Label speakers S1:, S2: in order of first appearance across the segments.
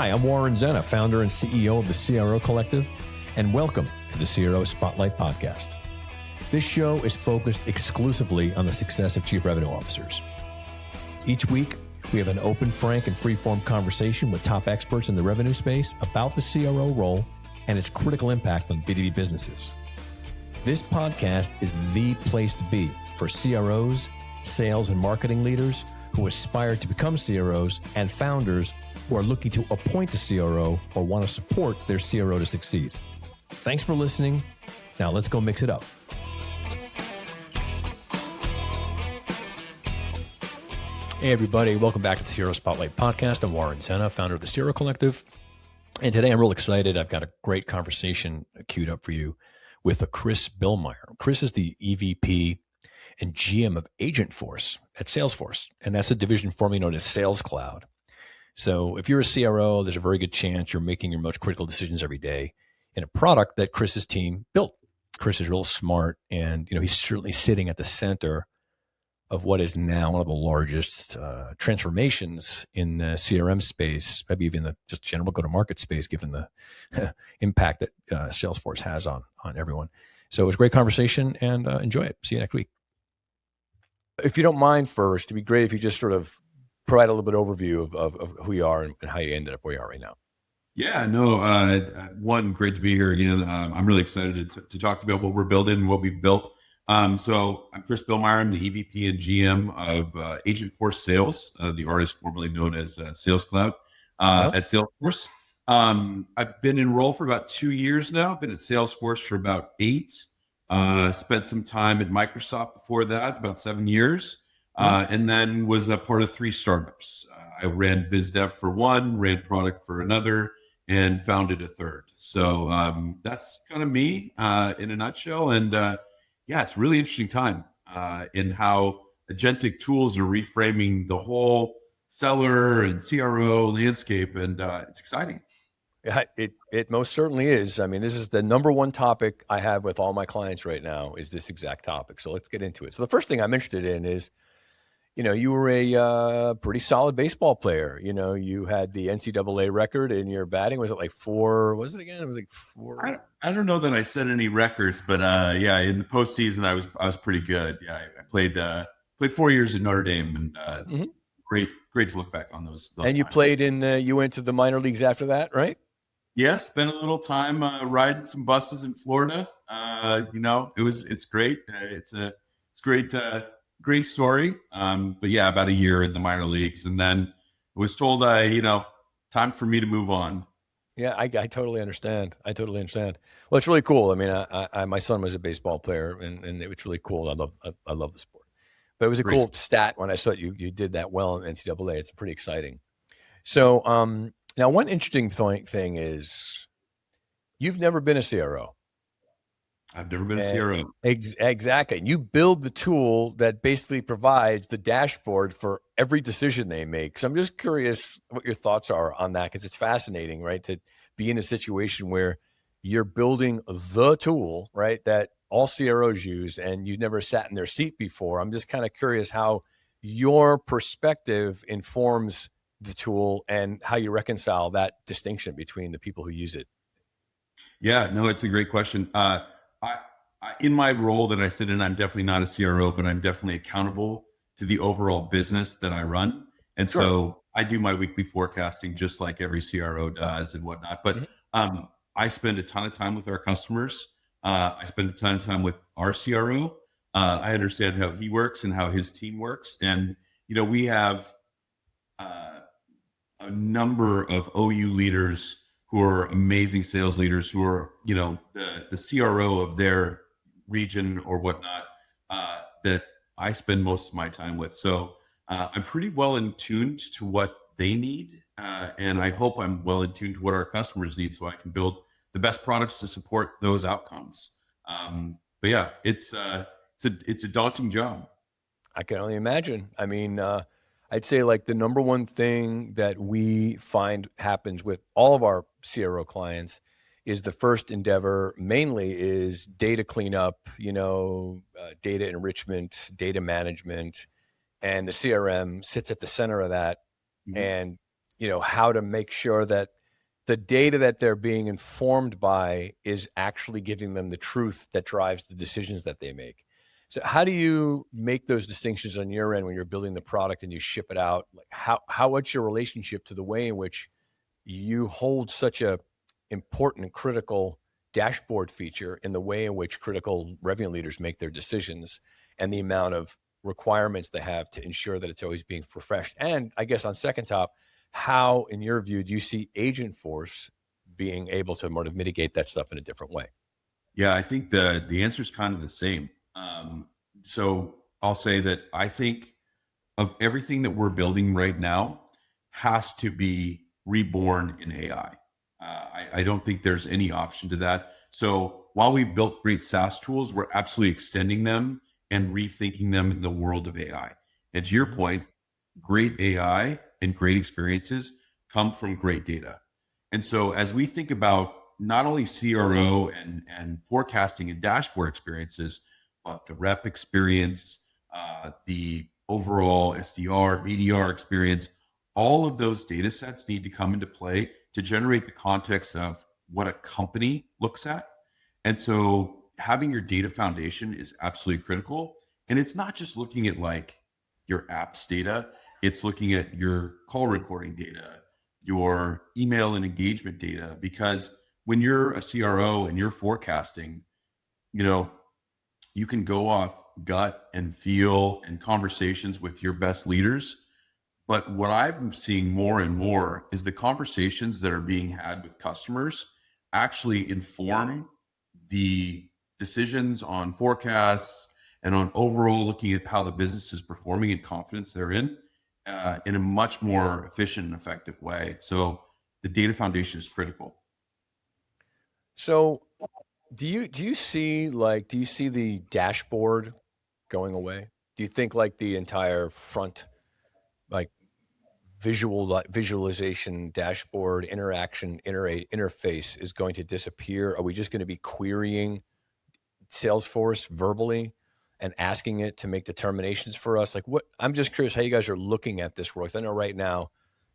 S1: Hi, I'm Warren Zenna, founder and CEO of the CRO Collective, and welcome to the CRO Spotlight podcast. This show is focused exclusively on the success of chief revenue officers. Each week, we have an open, frank, and free-form conversation with top experts in the revenue space about the CRO role and its critical impact on B2B businesses. This podcast is the place to be for CROs, sales and marketing leaders who aspire to become CROs, and founders who are looking to appoint a CRO or want to support their CRO to succeed. Thanks for listening. Now let's go mix it up. Hey everybody, welcome back to the CRO Spotlight podcast. I'm Warren Zenna, founder of the CRO Collective. And today I'm real excited. I've got a great conversation queued up for you with Kris Billmaier. Kris is the EVP and GM of Agentforce at Salesforce. And that's a division formerly known as Sales Cloud. So if you're a CRO, there's a very good chance you're making your most critical decisions every day in a product that Kris's team built. Kris is real smart, and he's certainly sitting at the center of what is now one of the largest transformations in the CRM space, maybe even the just general go-to-market space, given the impact that Salesforce has on everyone. So it was a great conversation, and enjoy it. See you next week. If you don't mind first, it'd be great if you just sort of provide a little bit overview of who you are and how you ended up where you are right now.
S2: Yeah, no, one, great to be here again. I'm really excited to talk about what we're building and what we've built. So I'm Kris Billmaier. I'm the EVP and GM of Agentforce Sales, the artist formerly known as Sales Cloud at Salesforce. I've been in role for about 2 years now. I've been at Salesforce for about 8. Spent some time at Microsoft before that, about 7 years. And then was a part of 3 startups. I ran biz dev for one, ran product for another, and founded a third. So that's kind of me in a nutshell. And yeah, it's a really interesting time in how agentic tools are reframing the whole seller and CRO landscape, and it's exciting.
S1: Yeah, it most certainly is. I mean, this is the number one topic I have with all my clients right now is this exact topic. So let's get into it. So the first thing I'm interested in is, you were a pretty solid baseball player. You had the NCAA record in your batting. Was it like 4? What was it again? It was like 4.
S2: I don't know that I set any records, but yeah, in the postseason, I was pretty good. Yeah, I played 4 years at Notre Dame, and it's great to look back on those.
S1: And you
S2: times.
S1: Played in. You went to the minor leagues after that, right?
S2: Yeah, spent a little time riding some buses in Florida. It's great. It's great story. But yeah, about a year in the minor leagues, and then I was told, time for me to move on.
S1: Yeah, I totally understand. Well, it's really cool. I mean, I my son was a baseball player, and it was really cool. I love the sport. But it was a cool stat when I saw you did that well in NCAA. It's pretty exciting. So now one interesting thing is you've never been a CRO.
S2: I've never been a CRO.
S1: Exactly. You build the tool that basically provides the dashboard for every decision they make. So I'm just curious what your thoughts are on that, because it's fascinating, right? To be in a situation where you're building the tool, right, that all CROs use, and you've never sat in their seat before. I'm just kind of curious how your perspective informs the tool and how you reconcile that distinction between the people who use it.
S2: Yeah, no, it's a great question. In my role that I sit in, I'm definitely not a CRO, but I'm definitely accountable to the overall business that I run. And so I do my weekly forecasting just like every CRO does and whatnot. But I spend a ton of time with our customers. I spend a ton of time with our CRO. I understand how he works and how his team works. And, we have a number of OU leaders who are amazing sales leaders who are, the CRO of their region or whatnot, that I spend most of my time with. So I'm pretty well in tuned to what they need. And I hope I'm well in tune to what our customers need so I can build the best products to support those outcomes. But yeah, it's a daunting job.
S1: I can only imagine. I mean, I'd say like the number one thing that we find happens with all of our CRO clients is the first endeavor mainly is data cleanup, data enrichment, data management, and the CRM sits at the center of that. Mm-hmm. And how to make sure that the data that they're being informed by is actually giving them the truth that drives the decisions that they make. So how do you make those distinctions on your end when you're building the product and you ship it out? Like what's your relationship to the way in which you hold such a important and critical dashboard feature in the way in which critical revenue leaders make their decisions and the amount of requirements they have to ensure that it's always being refreshed? And I guess on second top, how, in your view, do you see Agentforce being able to sort of mitigate that stuff in a different way?
S2: Yeah, I think the answer is kind of the same. So I'll say that I think of everything that we're building right now has to be reborn in AI. I don't think there's any option to that. So while we built great SaaS tools, we're absolutely extending them and rethinking them in the world of AI. And to your point, great AI and great experiences come from great data. And so as we think about not only CRO and forecasting and dashboard experiences, but the rep experience, the overall SDR, VDR experience, all of those data sets need to come into play to generate the context of what a company looks at. And so having your data foundation is absolutely critical. And it's not just looking at like your apps data, it's looking at your call recording data, your email and engagement data, because when you're a CRO and you're forecasting, you know, you can go off gut and feel and conversations with your best leaders. But what I'm seeing more and more is the conversations that are being had with customers actually inform the decisions on forecasts and on overall looking at how the business is performing and confidence they're in a much more efficient and effective way. So the data foundation is critical.
S1: So do you see the dashboard going away? Do you think like the entire front, like visualization dashboard interaction interface is going to disappear? Are we just going to be querying Salesforce verbally and asking it to make determinations for us? Like, what? I'm just curious how you guys are looking at this world. I know right now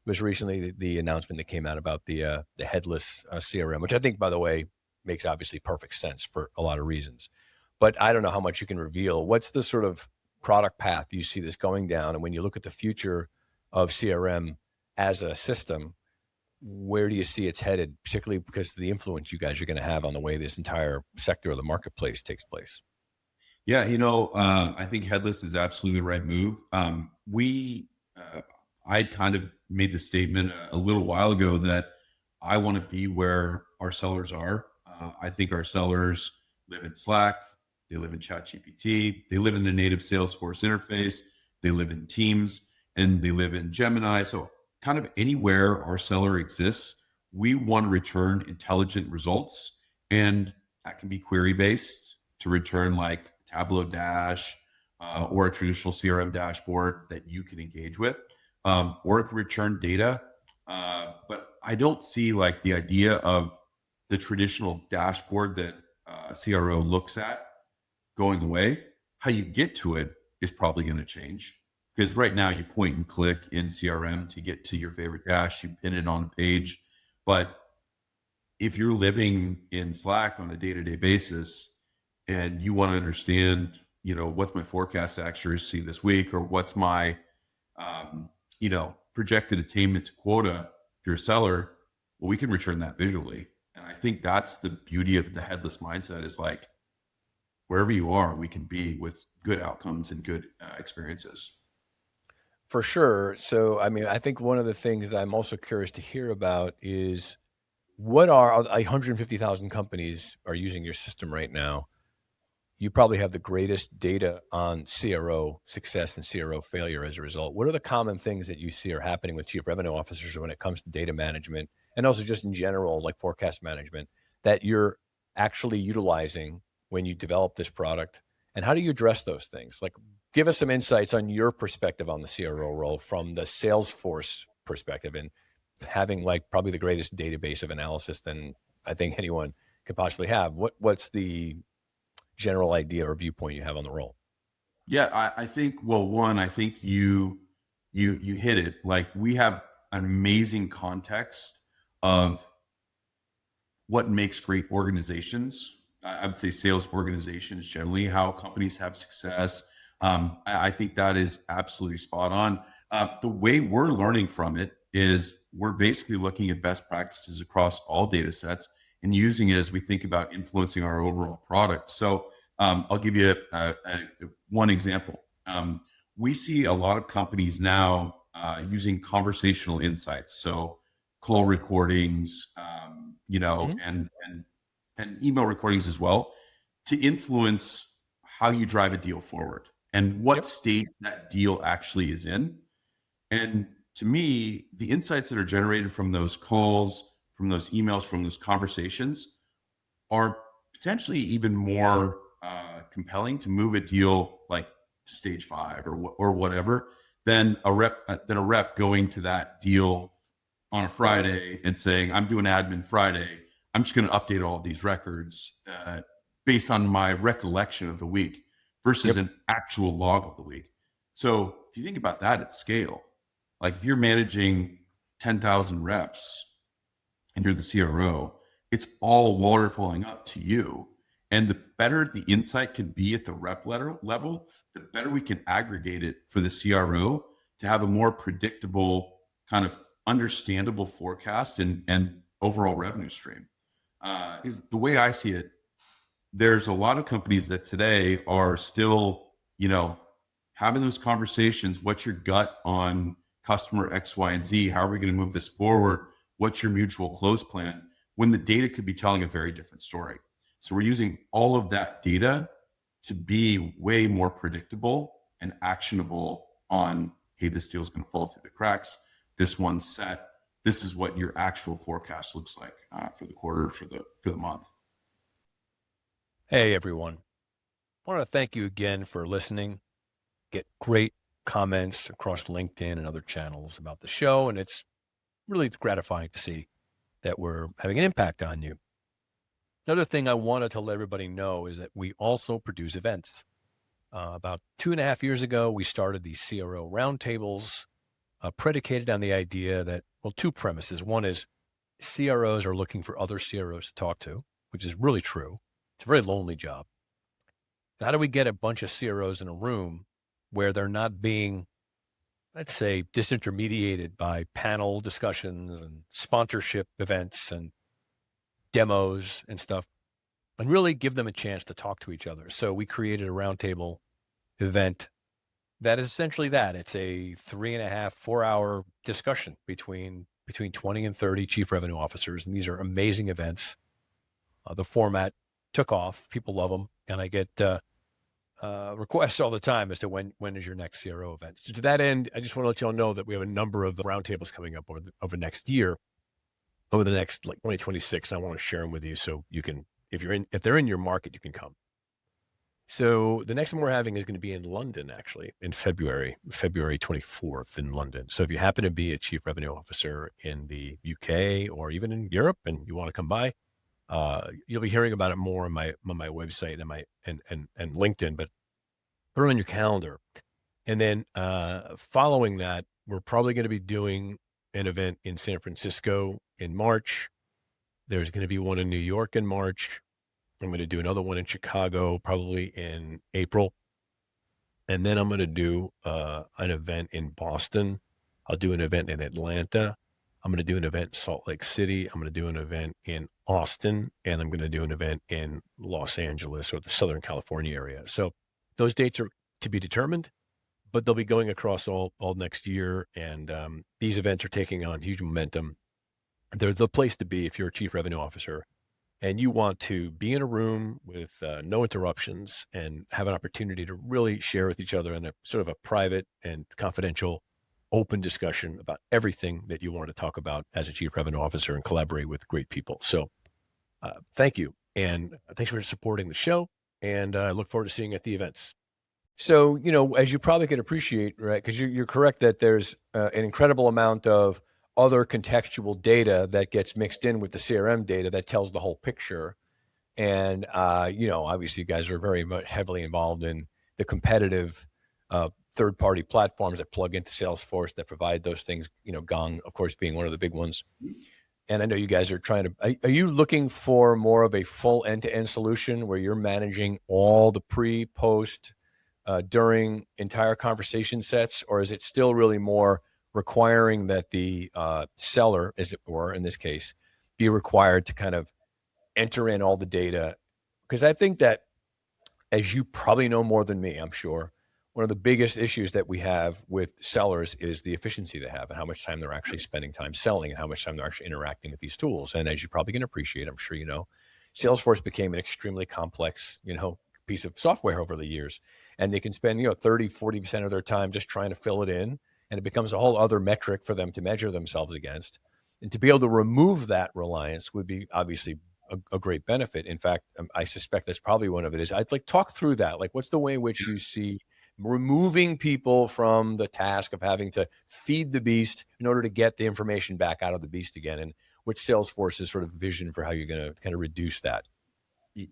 S1: was recently the announcement that came out about the headless CRM, which I think, by the way, makes obviously perfect sense for a lot of reasons. But I don't know how much you can reveal. What's the sort of product path you see this going down? And when you look at the future of CRM as a system, where do you see it's headed, particularly because of the influence you guys are going to have on the way this entire sector of the marketplace takes place?
S2: Yeah, I think headless is absolutely the right move. I kind of made the statement a little while ago that I want to be where our sellers are. I think our sellers live in Slack, they live in ChatGPT, they live in the native Salesforce interface, they live in Teams, and they live in Gemini. So kind of anywhere our seller exists, we want to return intelligent results. And that can be query based to return like Tableau Dash or a traditional CRM dashboard that you can engage with, or it can return data. But I don't see like the idea of the traditional dashboard that a CRO looks at going away. How you get to it is probably going to change, because right now you point and click in CRM to get to your favorite dash, you pin it on a page. But if you're living in Slack on a day-to-day basis and you want to understand, what's my forecast accuracy this week, or what's my, projected attainment to quota, if you're a seller, well, we can return that visually. And I think that's the beauty of the headless mindset, is like wherever you are, we can be with good outcomes and good experiences.
S1: For sure. So, I mean, I think one of the things that I'm also curious to hear about is what are 150,000 companies are using your system right now. You probably have the greatest data on CRO success and CRO failure as a result. What are the common things that you see are happening with chief revenue officers when it comes to data management and also just in general, like forecast management, that you're actually utilizing when you develop this product? And how do you address those things? Like, give us some insights on your perspective on the CRO role from the Salesforce perspective, and having like probably the greatest database of analysis than I think anyone could possibly have. What's the general idea or viewpoint you have on the role?
S2: Yeah, I think, well, one, I think you hit it. Like, we have an amazing context of what makes great organizations. I would say sales organizations generally, how companies have success. I think that is absolutely spot on. The way we're learning from it is we're basically looking at best practices across all data sets and using it as we think about influencing our overall product. So I'll give you one example. We see a lot of companies now using conversational insights. So call recordings, and email recordings as well, to influence how you drive a deal forward and what state that deal actually is in. And to me, the insights that are generated from those calls, from those emails, from those conversations are potentially even more compelling to move a deal like to stage 5 or whatever than a rep going to that deal on a Friday and saying, I'm doing admin Friday. I'm just going to update all of these records based on my recollection of the week versus an actual log of the week. So if you think about that at scale, like if you're managing 10,000 reps and you're the CRO, it's all waterfalling up to you. And the better the insight can be at the rep level, the better we can aggregate it for the CRO to have a more predictable, kind of understandable forecast and overall revenue stream. Is the way I see it. There's a lot of companies that today are still, having those conversations. What's your gut on customer X, Y, and Z? How are we going to move this forward? What's your mutual close plan? When the data could be telling a very different story. So we're using all of that data to be way more predictable and actionable on, hey, this deal is going to fall through the cracks. This one's set. This is what your actual forecast looks like for the quarter, for the month.
S1: Hey, everyone. I want to thank you again for listening. Get great comments across LinkedIn and other channels about the show, and it's really gratifying to see that we're having an impact on you. Another thing I wanted to let everybody know is that we also produce events. About 2.5 years ago, we started these CRO roundtables, predicated on the idea that, two premises. One is CROs are looking for other CROs to talk to, which is really true. It's a very lonely job. And how do we get a bunch of CROs in a room where they're not being, let's say, disintermediated by panel discussions and sponsorship events and demos and stuff, and really give them a chance to talk to each other? So we created a roundtable event that is essentially that. It's a 3.5, 4-hour discussion between 20 and 30 chief revenue officers. And these are amazing events. The format took off. People love them. And I get requests all the time as to when is your next CRO event. So to that end, I just want to let you all know that we have a number of roundtables coming up over next year, over the next 2026. And I want to share them with you so you can, if they're in your market, you can come. So the next one we're having is going to be in London, actually, in February 24th in London. So if you happen to be a chief revenue officer in the UK or even in Europe and you want to come by, you'll be hearing about it more on my website and LinkedIn, but put it on your calendar. And then following that, we're probably going to be doing an event in San Francisco in March. There's going to be one in New York in March. I'm going to do another one in Chicago, probably in April. And then I'm going to do an event in Boston. I'll do an event in Atlanta. I'm going to do an event in Salt Lake City. I'm going to do an event in Austin. And I'm going to do an event in Los Angeles or the Southern California area. So those dates are to be determined, but they'll be going across all next year. And these events are taking on huge momentum. They're the place to be if you're a chief revenue officer and you want to be in a room with no interruptions and have an opportunity to really share with each other in a sort of a private and confidential, open discussion about everything that you want to talk about as a chief revenue officer and collaborate with great people. So thank you. And thanks for supporting the show. And I look forward to seeing you at the events. So, as you probably can appreciate, right, because you're correct that there's an incredible amount of other contextual data that gets mixed in with the CRM data that tells the whole picture. And, obviously you guys are very much heavily involved in the competitive third-party platforms that plug into Salesforce that provide those things, Gong, of course, being one of the big ones. And I know you guys are trying to, are you looking for more of a full end-to-end solution where you're managing all the pre, post, during entire conversation sets, or is it still really more requiring that the seller, as it were, in this case, be required to kind of enter in all the data? Because I think that, as you probably know more than me, I'm sure, one of the biggest issues that we have with sellers is the efficiency they have and how much time they're actually spending time selling and how much time they're actually interacting with these tools. And as you probably can appreciate, I'm sure you know, Salesforce became an extremely complex, piece of software over the years. And they can spend, 30, 40% of their time just trying to fill it in. And it becomes a whole other metric for them to measure themselves against. And to be able to remove that reliance would be obviously a great benefit. In fact, I suspect that's probably one of it is. I'd talk through that. Like, what's the way in which you see removing people from the task of having to feed the beast in order to get the information back out of the beast again? And what's Salesforce's sort of vision for how you're going to kind of reduce that?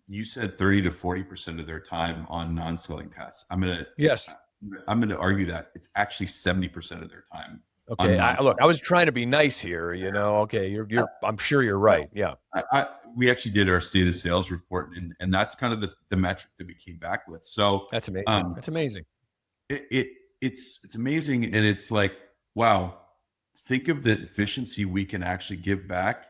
S2: You said 30 to 40% of their time on non-selling tasks.
S1: Yes.
S2: I'm going to argue that it's actually 70% of their time.
S1: Okay. I was trying to be nice here, okay. I'm sure you're right. Yeah.
S2: We actually did our state of sales report, and that's kind of the metric that we came back with. So
S1: that's amazing. That's amazing.
S2: It's amazing. And it's like, wow, think of the efficiency we can actually give back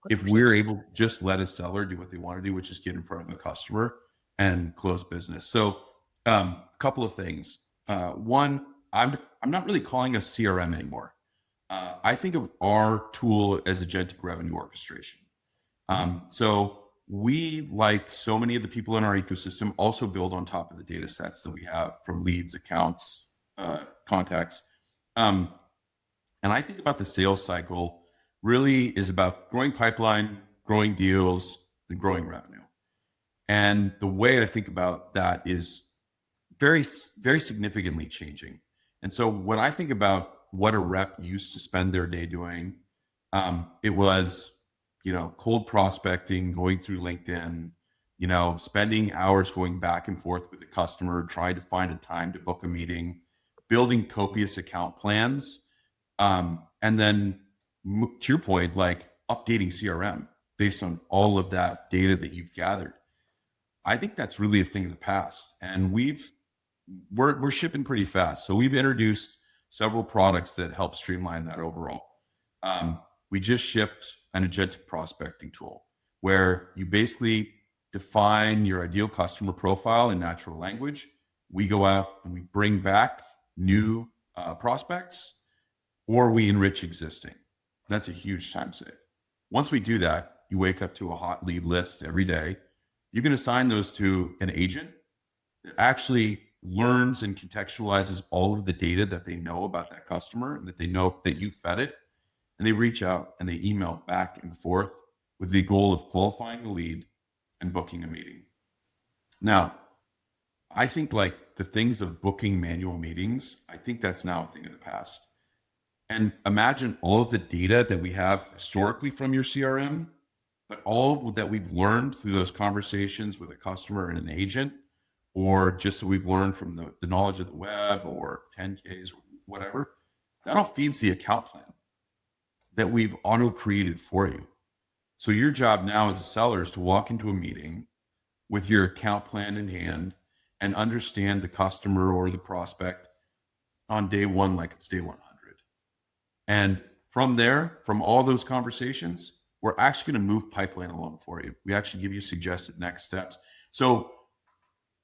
S2: 100%. If we're able to just let a seller do what they want to do, which is get in front of a customer and close business. So a couple of things. One, I'm not really calling us CRM anymore. I think of our tool as agentic revenue orchestration. So we, like so many of the people in our ecosystem, also build on top of the data sets that we have from leads, accounts, contacts. And I think about the sales cycle really is about growing pipeline, growing deals, and growing revenue. And the way I think about that is very, very significantly changing. And so when I think about what a rep used to spend their day doing, it was, cold prospecting, going through LinkedIn, spending hours going back and forth with the customer, trying to find a time to book a meeting, building copious account plans, and then to your point, like updating CRM based on all of that data that you've gathered. I think that's really a thing of the past, and we're shipping pretty fast. So we've introduced several products that help streamline that overall. We just shipped an agentic prospecting tool where you basically define your ideal customer profile in natural language. We go out and we bring back new prospects, or we enrich existing. That's a huge time save. Once we do that, you wake up to a hot lead list every day. You can assign those to an agent that actually learns and contextualizes all of the data that they know about that customer and that they know that you fed it. And they reach out and they email back and forth with the goal of qualifying the lead and booking a meeting. Now, I think like the things of booking manual meetings, I think that's now a thing of the past. And imagine all of the data that we have historically from your CRM, but all that we've learned through those conversations with a customer and an agent, or just that we've learned from the knowledge of the web or 10Ks, or whatever, that all feeds the account plan that we've auto-created for you. So your job now as a seller is to walk into a meeting with your account plan in hand and understand the customer or the prospect on day one like it's day 100. And from there, from all those conversations, we're actually going to move pipeline along for you. We actually give you suggested next steps. So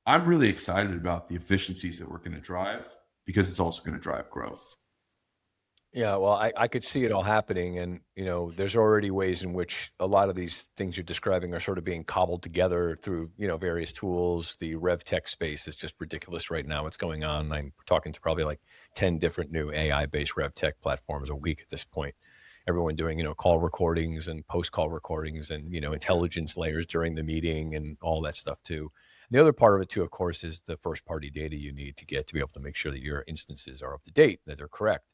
S2: I'm really excited about the efficiencies that we're going to drive because it's also going to drive growth.
S1: Yeah, well, I could see it all happening. And, there's already ways in which a lot of these things you're describing are sort of being cobbled together through, various tools. The rev tech space is just ridiculous right now. What's going on? I'm talking to probably like 10 different new AI-based rev tech platforms a week at this point. Everyone doing, call recordings and post-call recordings and, intelligence layers during the meeting and all that stuff too. And the other part of it too, of course, is the first-party data you need to get to be able to make sure that your instances are up to date, that they're correct.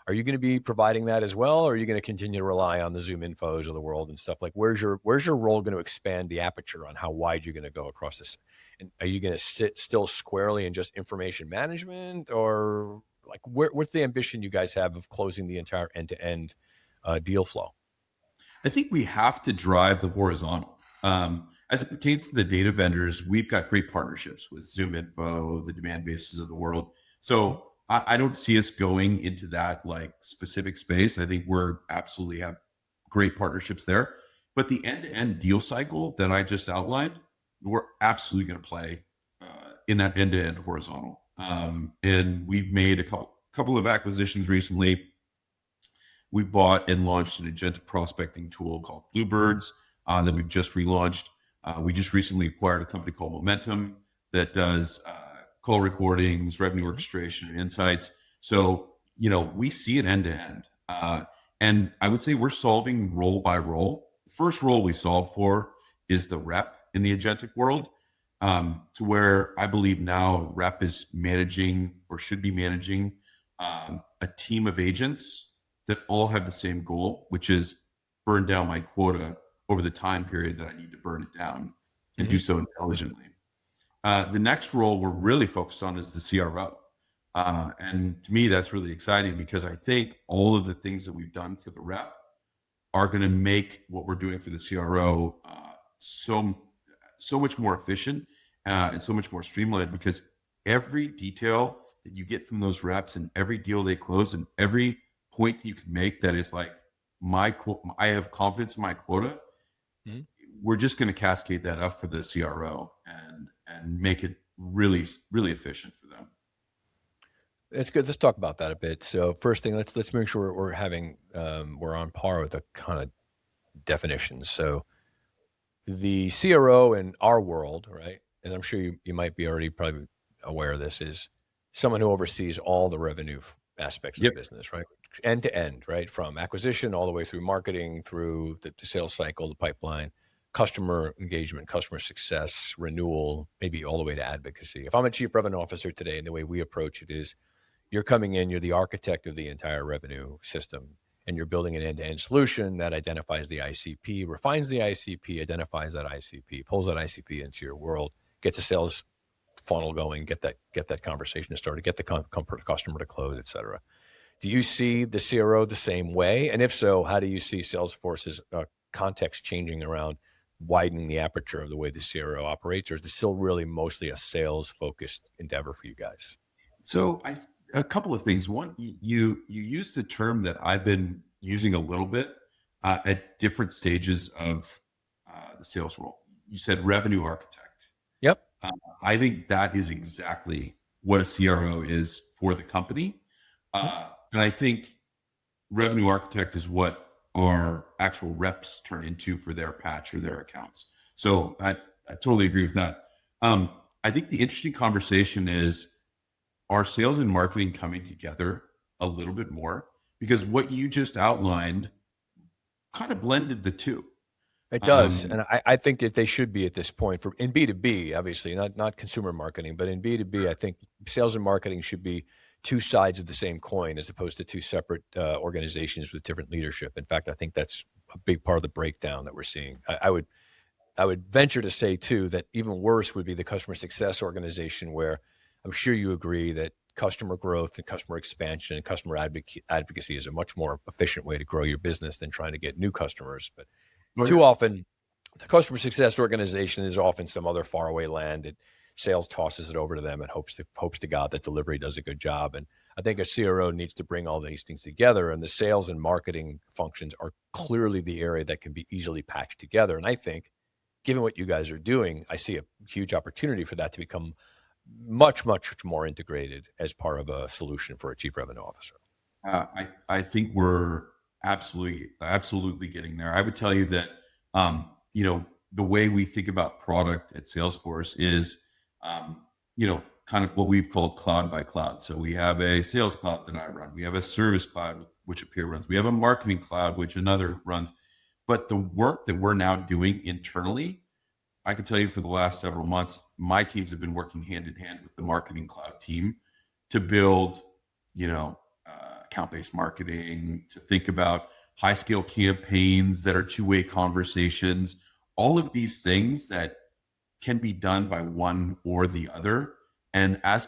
S1: Are you going to be providing that as well, or are you going to continue to rely on the Zoom infos of the world and stuff? Like, where's your role going to expand the aperture on how wide you're going to go across this? And are you going to sit still squarely in just information management, or like what's the ambition you guys have of closing the entire end-to-end deal flow?
S2: I think we have to drive the horizontal. As it pertains to the data vendors, we've got great partnerships with Zoom Info, the demand bases of the world. So I don't see us going into that like specific space. I think we're absolutely have great partnerships there. But the end-to-end deal cycle that I just outlined, we're absolutely going to play in that end-to-end horizontal. And we've made a couple of acquisitions recently. We bought and launched an agentic prospecting tool called Bluebirds that we've just relaunched. We just recently acquired a company called Momentum that does call recordings, revenue orchestration, and insights. So, we see it end to end. And I would say we're solving role by role. The first role we solve for is the rep in the agentic world, to where I believe now rep is managing or should be managing a team of agents that all have the same goal, which is burn down my quota over the time period that I need to burn it down and do so intelligently. The next role we're really focused on is the CRO. And to me, that's really exciting because I think all of the things that we've done for the rep are going to make what we're doing for the CRO so much more efficient and so much more streamlined, because every detail that you get from those reps and every deal they close and every point that you can make that is like I have confidence in my quota. Mm-hmm. We're just going to cascade that up for the CRO and make it really, really efficient for them.
S1: That's good. Let's talk about that a bit. So first thing, let's make sure we're on par with the kind of definitions. So the CRO in our world, right, as I'm sure you might be already probably aware of this, is someone who oversees all the revenue aspects of the business, right? End to end, right? From acquisition all the way through marketing, through the sales cycle, the pipeline, customer engagement, customer success, renewal, maybe all the way to advocacy. If I'm a chief revenue officer today, and the way we approach it is you're coming in, you're the architect of the entire revenue system, and you're building an end-to-end solution that identifies the ICP, refines the ICP, identifies that ICP, pulls that ICP into your world, gets a sales funnel going, get that conversation started, get the customer to close, et cetera. Do you see the CRO the same way? And if so, how do you see Salesforce's context changing around widening the aperture of the way the CRO operates, or is it still really mostly a sales-focused endeavor for you guys?
S2: So a couple of things. One, you used the term that I've been using a little bit at different stages of the sales role. You said revenue architect.
S1: Yep.
S2: I think that is exactly what a CRO is for the company. And I think revenue architect is what our actual reps turn into for their patch or their accounts. So I totally agree with that. I think the interesting conversation is, are sales and marketing coming together a little bit more? Because what you just outlined kind of blended the two.
S1: It does. And I think that they should be at this point in B2B, obviously, not consumer marketing, but in B2B, I think sales and marketing should be two sides of the same coin as opposed to two separate organizations with different leadership. In fact, I think that's a big part of the breakdown that we're seeing. I would venture to say too, that even worse would be the customer success organization, where I'm sure you agree that customer growth and customer expansion and customer advocacy is a much more efficient way to grow your business than trying to get new customers. But too often, the customer success organization is often some other faraway land. Sales tosses it over to them and hopes to God that delivery does a good job. And I think a CRO needs to bring all these things together. And the sales and marketing functions are clearly the area that can be easily patched together. And I think, given what you guys are doing, I see a huge opportunity for that to become much, much more integrated as part of a solution for a chief revenue officer.
S2: I think we're absolutely getting there. I would tell you that, the way we think about product at Salesforce is, kind of what we've called cloud by cloud. So we have a sales cloud that I run. We have a service cloud, which a peer runs. We have a marketing cloud, which another runs. But the work that we're now doing internally, I can tell you for the last several months, my teams have been working hand in hand with the marketing cloud team to build, account-based marketing, to think about high-scale campaigns that are two-way conversations, all of these things that can be done by one or the other. And as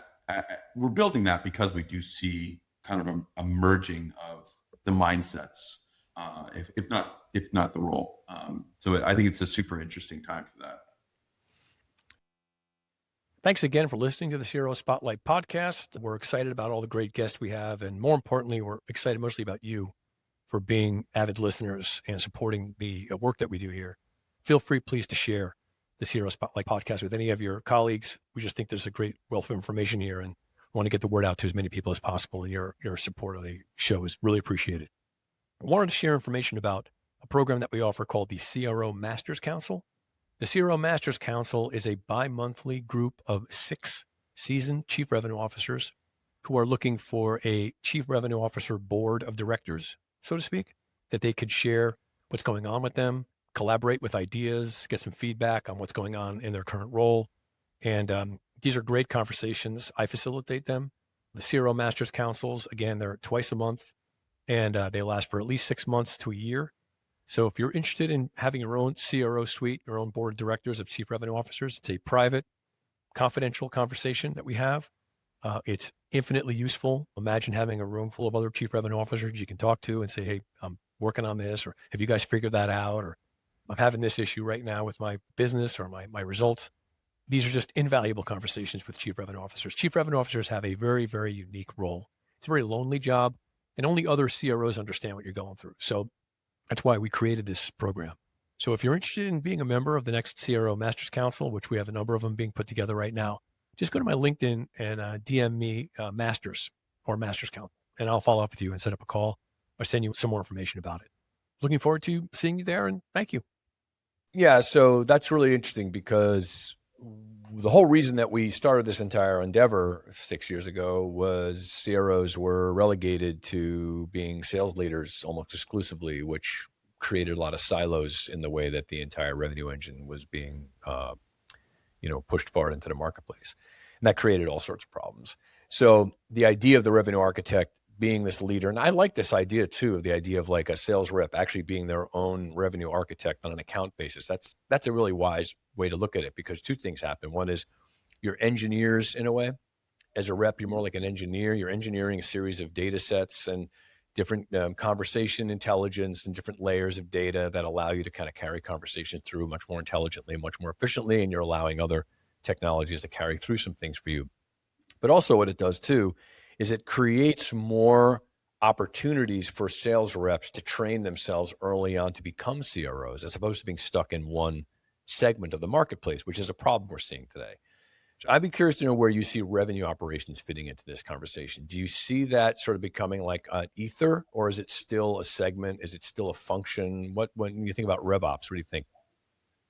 S2: we're building that because we do see kind of a merging of the mindsets, if not the role. So I think it's a super interesting time for that.
S1: Thanks again for listening to the CRO Spotlight podcast. We're excited about all the great guests we have. And more importantly, we're excited mostly about you for being avid listeners and supporting the work that we do here. Feel free, please, to share the CRO Spotlight podcast with any of your colleagues. We just think there's a great wealth of information here and want to get the word out to as many people as possible. And your support of the show is really appreciated. I wanted to share information about a program that we offer called the CRO Masters Council. The CRO Masters Council is a bi-monthly group of 6 seasoned chief revenue officers who are looking for a chief revenue officer board of directors, so to speak, that they could share what's going on with them, collaborate with ideas, get some feedback on what's going on in their current role. And these are great conversations. I facilitate them. The CRO Masters Councils, again, they're twice a month, and they last for at least 6 months to a year. So if you're interested in having your own CRO suite, your own board of directors of chief revenue officers, it's a private, confidential conversation that we have. It's infinitely useful. Imagine having a room full of other chief revenue officers you can talk to and say, hey, I'm working on this, or have you guys figured that out? Or I'm having this issue right now with my business or my results. These are just invaluable conversations with chief revenue officers. Chief revenue officers have a very, very unique role. It's a very lonely job, and only other CROs understand what you're going through. So that's why we created this program. So if you're interested in being a member of the next CRO Masters Council, which we have a number of them being put together right now, just go to my LinkedIn and DM me Masters or Masters Council, and I'll follow up with you and set up a call or send you some more information about it. Looking forward to seeing you there, and thank you. Yeah, so that's really interesting because the whole reason that we started this entire endeavor 6 years ago was CROs were relegated to being sales leaders almost exclusively, which created a lot of silos in the way that the entire revenue engine was being, pushed forward into the marketplace. And that created all sorts of problems. So the idea of the revenue architect being this leader, and I like this idea too, of the idea of like a sales rep actually being their own revenue architect on an account basis. That's a really wise way to look at it, because 2 things happen. One is you're engineers in a way. As a rep, you're more like an engineer. You're engineering a series of data sets and different conversation intelligence and different layers of data that allow you to kind of carry conversation through much more intelligently, much more efficiently, and you're allowing other technologies to carry through some things for you. But also what it does too is it creates more opportunities for sales reps to train themselves early on to become CROs, as opposed to being stuck in one segment of the marketplace, which is a problem we're seeing today. So I'd be curious to know where you see revenue operations fitting into this conversation. Do you see that sort of becoming like an ether, or is it still a segment? Is it still a function? When you think about RevOps, what do you think?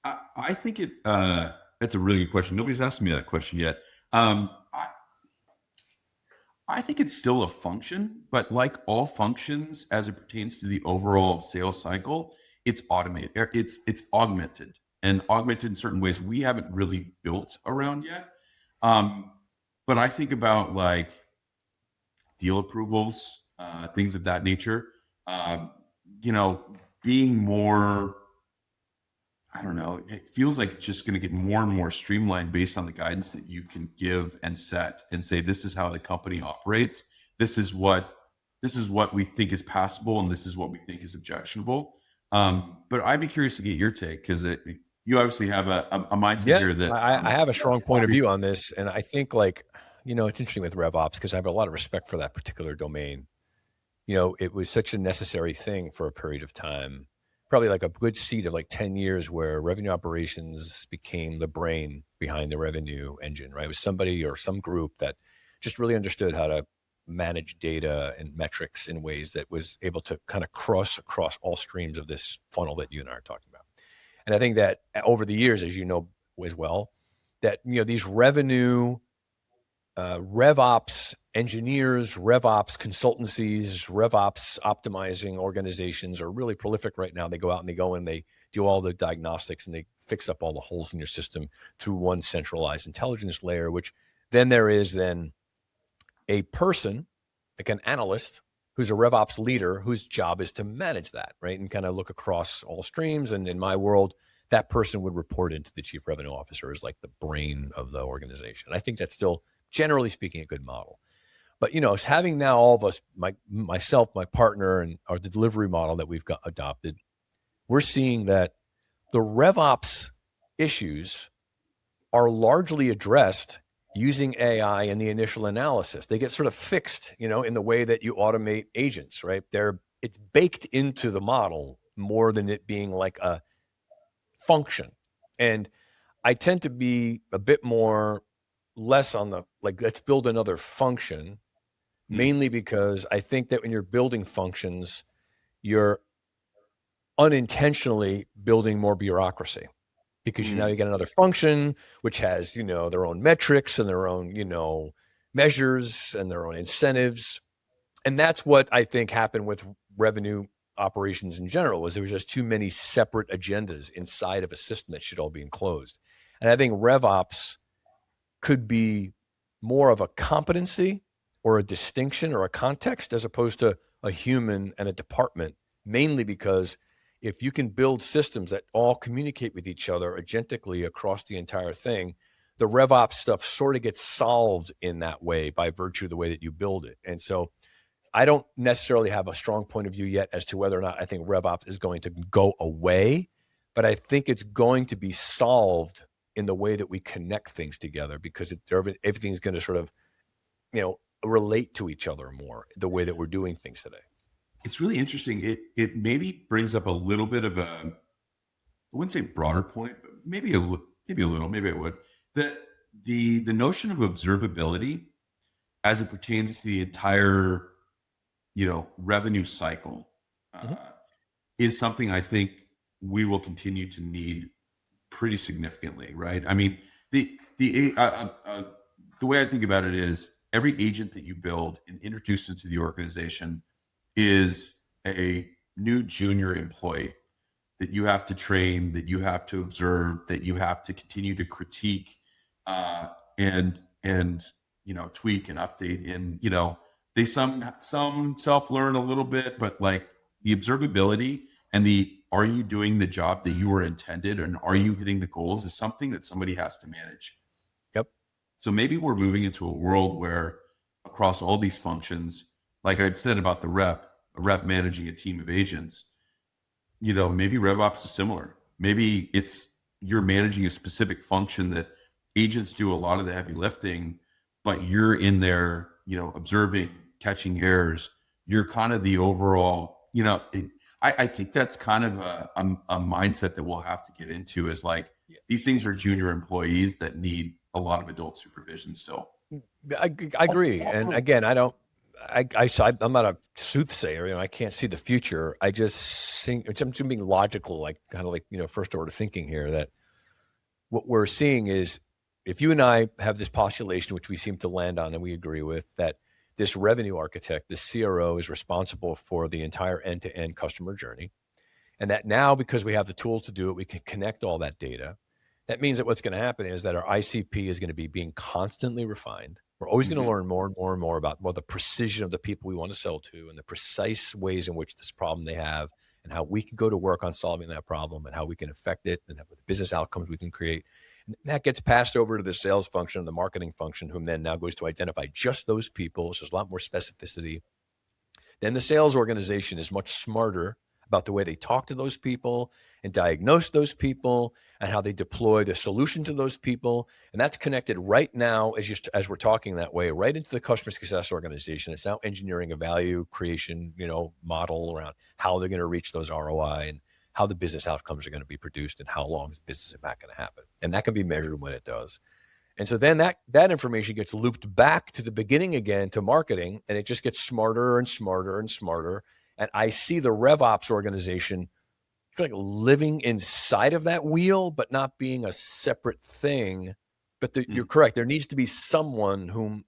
S2: I think that's a really good question. Nobody's asked me that question yet. I think it's still a function, but like all functions, as it pertains to the overall sales cycle, it's automated. It's augmented in certain ways we haven't really built around yet. But I think about like deal approvals, things of that nature. Being more, I don't know, it feels like it's just going to get more and more streamlined based on the guidance that you can give and set and say, this is how the company operates. This is what we think is passable, and this is what we think is objectionable. But I'd be curious to get your take, because you obviously have a mindset here that
S1: I have a strong point of view on this. And I think it's interesting with RevOps, because I have a lot of respect for that particular domain. It was such a necessary thing for a period of time, probably like a good seed of like 10 years, where revenue operations became the brain behind the revenue engine, right? It was somebody or some group that just really understood how to manage data and metrics in ways that was able to kind of cross across all streams of this funnel that you and I are talking about. And I think that over the years, as you know as well, that these revenue RevOps engineers, RevOps consultancies, RevOps optimizing organizations are really prolific right now. They go out and they do all the diagnostics, and they fix up all the holes in your system through one centralized intelligence layer, which then there is a person, like an analyst, who's a RevOps leader whose job is to manage that, right? And kind of look across all streams. And in my world, that person would report into the chief revenue officer as like the brain of the organization. I think that's still, generally speaking, a good model. But it's having now all of us, myself, my partner, and or the delivery model that we've got adopted, we're seeing that the RevOps issues are largely addressed using AI in the initial analysis. They get sort of fixed, in the way that you automate agents, right? It's baked into the model more than it being like a function. And I tend to be a bit more less on the like, let's build another function, mainly because I think that when you're building functions, you're unintentionally building more bureaucracy because now you get another function which has their own metrics and their own measures and their own incentives. And that's what I think happened with revenue operations in general, was there was just too many separate agendas inside of a system that should all be enclosed. And I think RevOps could be more of a competency or a distinction or a context as opposed to a human and a department, mainly because if you can build systems that all communicate with each other agentically across the entire thing, the RevOps stuff sort of gets solved in that way by virtue of the way that you build it. And so I don't necessarily have a strong point of view yet as to whether or not I think RevOps is going to go away, but I think it's going to be solved in the way that we connect things together, because everything's going to sort of, relate to each other more the way that we're doing things today.
S2: It's really interesting. It maybe brings up a little bit of I wouldn't say broader point, but maybe a little, maybe I would, that the notion of observability as it pertains to the entire, revenue cycle is something I think we will continue to need pretty significantly, right? I mean, the way I think about it is every agent that you build and introduce into the organization is a new junior employee that you have to train, that you have to observe, that you have to continue to critique, and tweak and update. And they some self-learn a little bit, but like the observability and are you doing the job that you were intended, and are you hitting the goals, is something that somebody has to manage.
S1: Yep.
S2: So maybe we're moving into a world where across all these functions, like I've said about a rep managing a team of agents, maybe RevOps is similar. Maybe you're managing a specific function that agents do a lot of the heavy lifting, but you're in there, observing, catching errors. You're kind of the overall, I think that's kind of a mindset that we'll have to get into, is like, these things are junior employees that need a lot of adult supervision still.
S1: I agree. And again, I'm not a soothsayer. I can't see the future. I just think I'm just being logical, like kind of like, first order thinking here, that what we're seeing is, if you and I have this postulation, which we seem to land on and we agree with, that this revenue architect, this CRO, is responsible for the entire end-to-end customer journey. And that now, because we have the tools to do it, we can connect all that data. That means that what's going to happen is that our ICP is going to be being constantly refined. We're always going to learn more and more and more about the precision of the people we want to sell to, and the precise ways in which this problem they have, and how we can go to work on solving that problem, and how we can affect it, and the business outcomes we can create. And that gets passed over to the sales function and the marketing function, whom then now goes to identify just those people. So there's a lot more specificity. Then the sales organization is much smarter about the way they talk to those people and diagnose those people, and how they deploy the solution to those people. And that's connected right now, as we're talking that way, right into the customer success organization. It's now engineering a value creation, model around how they're going to reach those ROI, and how the business outcomes are going to be produced, and how long is business impact going to happen. And that can be measured when it does. And so then that information gets looped back to the beginning again, to marketing, and it just gets smarter and smarter and smarter. And I see the RevOps organization like living inside of that wheel, but not being a separate thing. But you're correct. There needs to be someone whom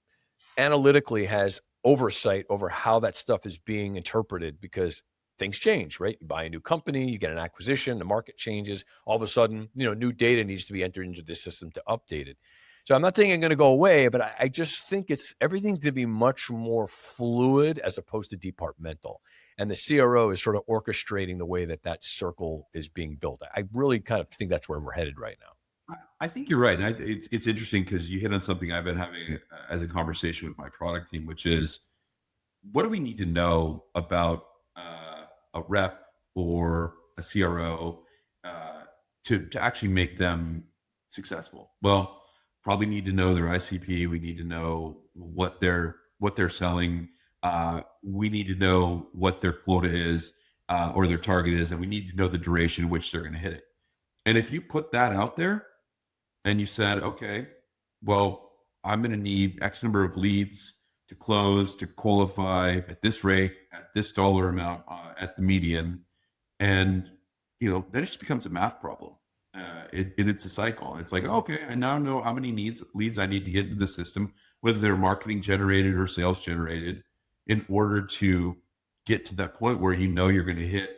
S1: analytically has oversight over how that stuff is being interpreted, because things change, right? You buy a new company, you get an acquisition, the market changes. All of a sudden, new data needs to be entered into the system to update it. So I'm not saying I'm going to go away, but I just think it's everything to be much more fluid as opposed to departmental. And the CRO is sort of orchestrating the way that circle is being built. I really kind of think that's where we're headed right now.
S2: I think you're right. And it's interesting because you hit on something I've been having as a conversation with my product team, which is what do we need to know about a rep or a CRO to actually make them successful? Well, probably need to know their ICP. We need to know what they're selling. We need to know what their quota is or their target is, and we need to know the duration in which they're going to hit it. And if you put that out there and you said, okay, well, I'm going to need X number of leads to close, to qualify at this rate, at this dollar amount, at the median. And, then it just becomes a math problem. It's a cycle. It's like, okay, I now know how many leads I need to get into the system, whether they're marketing generated or sales generated, in order to get to that point where you're going to hit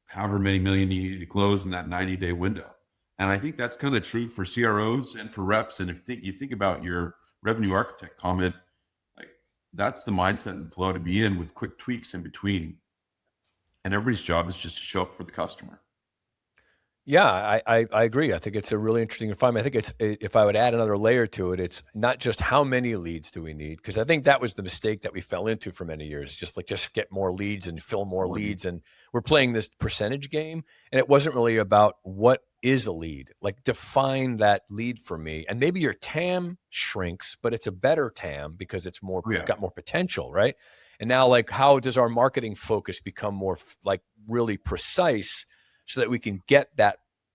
S2: however many million you need to close in that 90-day window. And I think that's kind of true for CROs and for reps. And if you think about your revenue architect comment, like that's the mindset and flow to be in, with quick tweaks in between. And everybody's job is just to show up for the customer.
S1: Yeah, I agree. I think it's a really interesting refinement. I think if I would add another layer to it, it's not just how many leads do we need, because I think that was the mistake that we fell into for many years. Just get more leads and fill more leads, and we're playing this percentage game, and it wasn't really about what is a lead. Like, define that lead for me, and maybe your TAM shrinks, but it's a better TAM because it's more got more potential, right? And now, like, how does our marketing focus become more really precise, so that we can get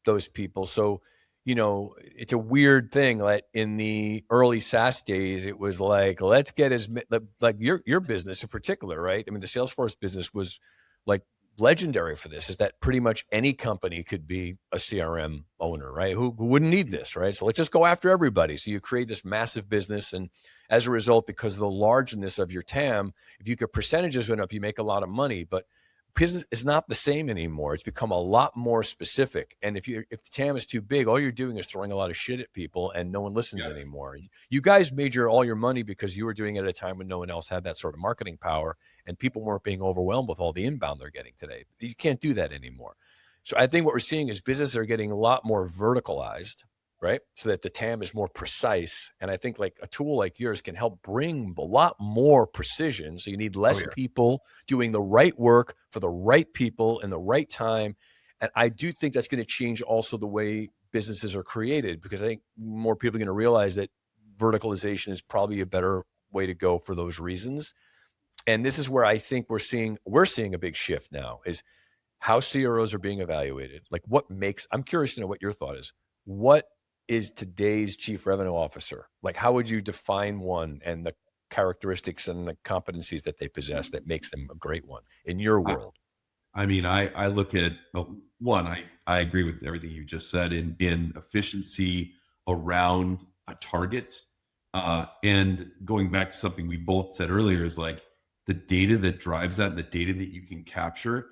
S1: those people? So, it's a weird thing. Like in the early SaaS days, it was like, let's get like your business in particular, right? I mean, the Salesforce business was like legendary for this, is that pretty much any company could be a CRM owner, right? Who wouldn't need this, right? So let's just go after everybody. So you create this massive business. And as a result, because of the largeness of your TAM, if you could percentages went up, you make a lot of money. But business is not the same anymore. It's become a lot more specific. And if the TAM is too big, all you're doing is throwing a lot of shit at people, and no one listens anymore. You guys made all your money because you were doing it at a time when no one else had that sort of marketing power, and people weren't being overwhelmed with all the inbound they're getting today. You can't do that anymore. So I think what we're seeing is businesses are getting a lot more verticalized, right? So that the TAM is more precise. And I think like a tool like yours can help bring a lot more precision. So you need less people doing the right work for the right people in the right time. And I do think that's going to change also the way businesses are created, because I think more people are going to realize that verticalization is probably a better way to go for those reasons. And this is where I think we're seeing a big shift now, is how CROs are being evaluated. Like, I'm curious to know what your thought is. What is today's chief revenue officer? Like, how would you define one, and the characteristics and the competencies that they possess that makes them a great one in your world?
S2: I mean, I look at one, I agree with everything you just said in efficiency around a target. And going back to something we both said earlier, is like the data that drives that, and the data that you can capture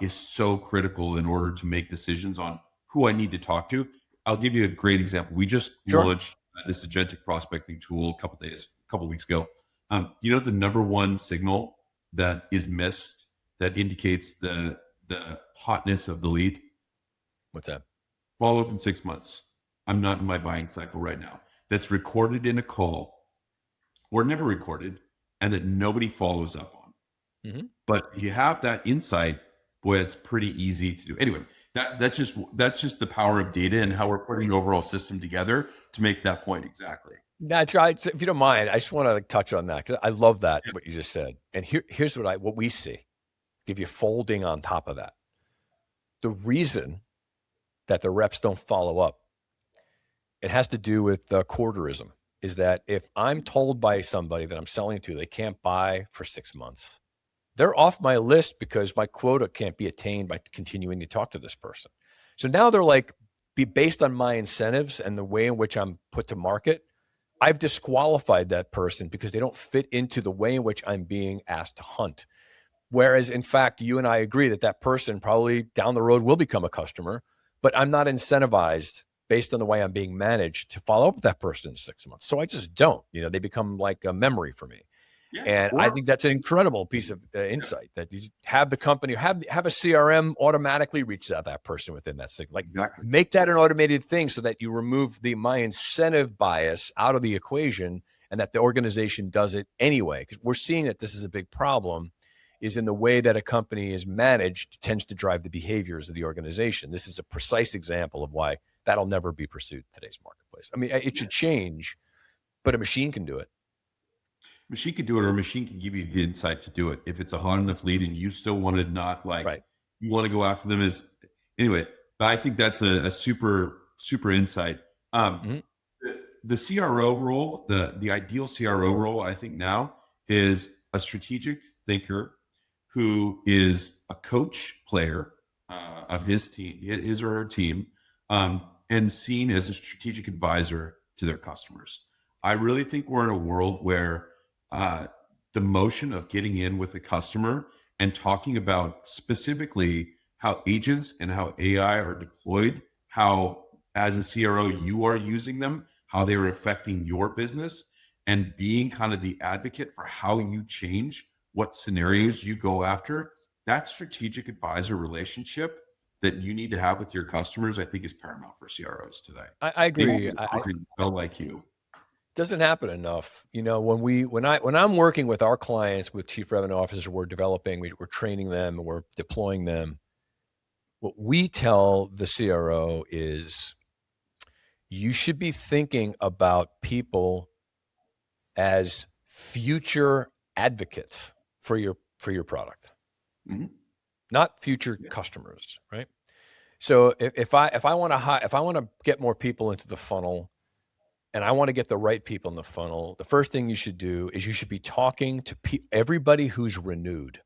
S2: is so critical in order to make decisions on who I need to talk to. I'll give you a great example. We just launched this agentic prospecting tool a couple weeks ago. The number one signal that is missed that indicates the hotness of the lead?
S1: What's that?
S2: Follow up in 6 months. I'm not in my buying cycle right now. That's recorded in a call, or never recorded, and that nobody follows up on. Mm-hmm. But you have that insight, boy, it's pretty easy to do. Anyway, that's just the power of data and how we're putting the overall system together to make that point exactly.
S1: That's right. If you don't mind, I just want to touch on that, because I love that, what you just said. And here's what we see. Give you folding on top of that. The reason that the reps don't follow up, it has to do with quarterism. Is that if I'm told by somebody that I'm selling to, they can't buy for 6 months, they're off my list because my quota can't be attained by continuing to talk to this person. So now they're like, based on my incentives and the way in which I'm put to market, I've disqualified that person because they don't fit into the way in which I'm being asked to hunt. Whereas in fact, you and I agree that that person probably down the road will become a customer, but I'm not incentivized based on the way I'm being managed to follow up with that person in 6 months. So I just don't, they become like a memory for me.
S2: Yeah.
S1: And I think that's an incredible piece of insight that you have the company, have a CRM automatically reach out that person within that signal. Like
S2: Exactly.
S1: make that an automated thing so that you remove my incentive bias out of the equation and that the organization does it anyway. Because we're seeing that this is a big problem is in the way that a company is managed tends to drive the behaviors of the organization. This is a precise example of why that'll never be pursued in today's marketplace. I mean, it should change, but a machine can do it.
S2: Machine can do it, or a machine can give you the insight to do it. If it's a hot enough lead and you still want to not like, you want to go after them anyway, but I think that's a super insight. The CRO role, the ideal CRO role, I think now is a strategic thinker who is a coach player of his team, his or her team, and seen as a strategic advisor to their customers. I really think we're in a world where the motion of getting in with a customer and talking about specifically how agents and how AI are deployed, how as a CRO you are using them, how they are affecting your business, and being kind of the advocate for how you change what scenarios you go after. That strategic advisor relationship that you need to have with your customers, I think, is paramount for CROs today.
S1: I agree.
S2: I feel like you.
S1: Doesn't happen enough. When I'm working with our clients, with chief revenue officers, we're developing, we're training them, and we're deploying them. What we tell the CRO is you should be thinking about people as future advocates for your product, not future customers, right? So if I want to get more people into the funnel, and I want to get the right people in the funnel, the first thing you should do is you should be talking to everybody who's renewed.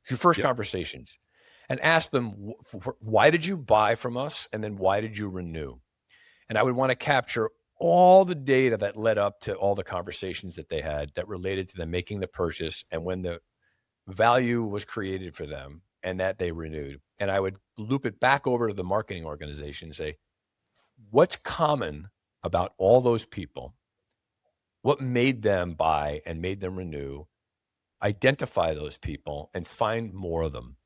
S1: It's your first conversations, and ask them, why did you buy from us? And then why did you renew? And I would want to capture all the data that led up to all the conversations that they had that related to them making the purchase and when the value was created for them and that they renewed. And I would loop it back over to the marketing organization and say, what's common about all those people? What made them buy and made them renew? Identify those people and find more of them.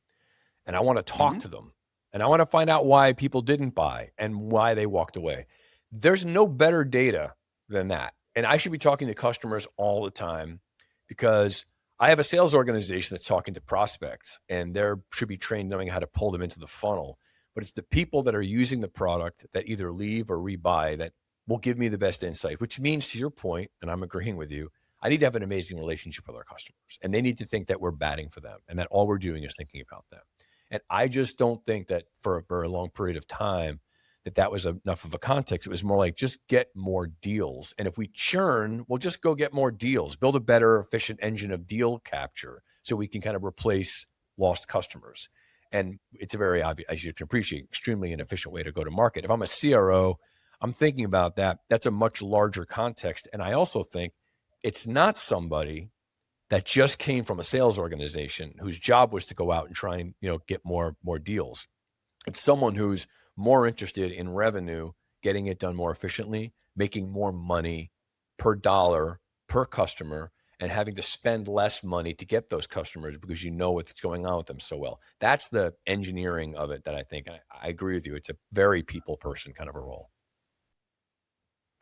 S1: And I want to talk to them. And I want to find out why people didn't buy and why they walked away. There's no better data than that. And I should be talking to customers all the time because I have a sales organization that's talking to prospects, and they should be trained knowing how to pull them into the funnel. But it's the people that are using the product that either leave or rebuy that will give me the best insight, which means, to your point, and I'm agreeing with you, I need to have an amazing relationship with our customers, and they need to think that we're batting for them and that all we're doing is thinking about them. And I just don't think that for a very long period of time that was enough of a context. It was more like, just get more deals. And if we churn, we'll just go get more deals, build a better, efficient engine of deal capture so we can kind of replace lost customers. And it's a very obvious, as you can appreciate, extremely inefficient way to go to market. If I'm a CRO, I'm thinking about that. That's a much larger context. And I also think it's not somebody that just came from a sales organization whose job was to go out and try and, get more deals. It's someone who's more interested in revenue, getting it done more efficiently, making more money per dollar, per customer, and having to spend less money to get those customers because you know what's going on with them so well. That's the engineering of it that I think. I agree with you. It's a very people person kind of a role.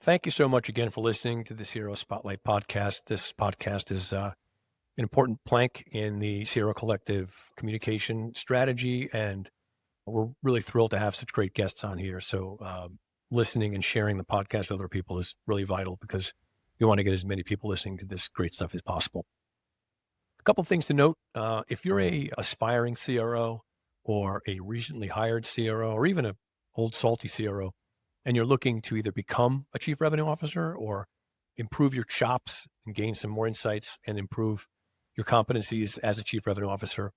S1: Thank you so much again for listening to the CRO Spotlight podcast. This podcast is an important plank in the CRO Collective communication strategy, and we're really thrilled to have such great guests on here. So listening and sharing the podcast with other people is really vital because we want to get as many people listening to this great stuff as possible. A couple things to note. If you're a aspiring CRO or a recently hired CRO or even an old salty CRO, and you're looking to either become a chief revenue officer or improve your chops and gain some more insights and improve your competencies as a chief revenue officer,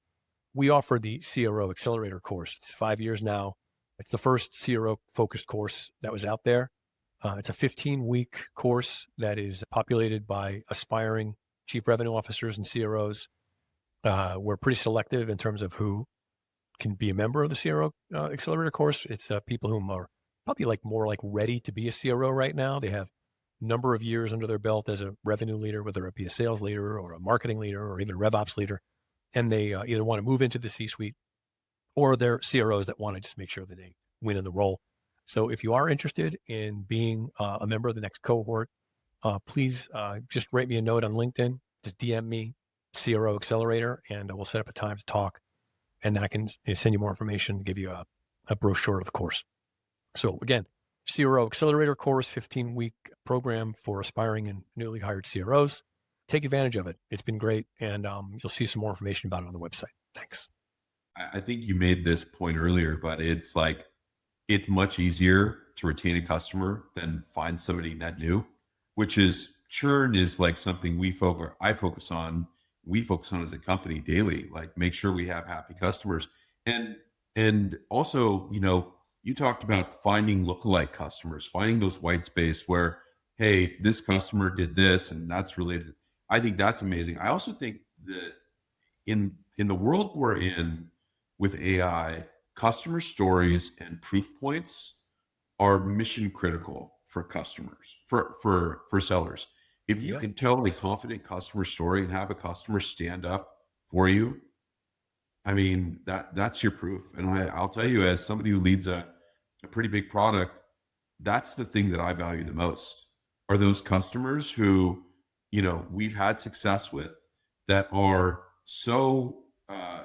S1: we offer the CRO Accelerator course. It's 5 years now. It's the first CRO-focused course that was out there. It's a 15-week course that is populated by aspiring chief revenue officers and CROs We're pretty selective in terms of who can be a member of the CRO Accelerator course. It's people who are probably more ready to be a CRO right now. They have a number of years under their belt as a revenue leader, whether it be a sales leader or a marketing leader or even a RevOps leader. And they either want to move into the C-suite, or they're CROs that want to just make sure that they win in the role. So if you are interested in being a member of the next cohort, please just write me a note on LinkedIn. Just DM me, CRO Accelerator, and we'll set up a time to talk. And then I can send you more information, give you a brochure of the course. So again, CRO Accelerator course, 15-week program for aspiring and newly hired CROs. Take advantage of it. It's been great. And you'll see some more information about it on the website. Thanks.
S2: I think you made this point earlier, but it's much easier to retain a customer than find somebody net new, which is churn is like something I focus on. We focus on as a company daily, like make sure we have happy customers. And also, you talked about finding lookalike customers, finding those white space where, hey, this customer did this and that's related. I think that's amazing. I also think that in the world we're in with AI, customer stories and proof points are mission critical for customers, for sellers. If you can tell a confident customer story and have a customer stand up for you, I mean, that's your proof. And I'll tell you, as somebody who leads a pretty big product, that's the thing that I value the most, are those customers who, we've had success with, that are so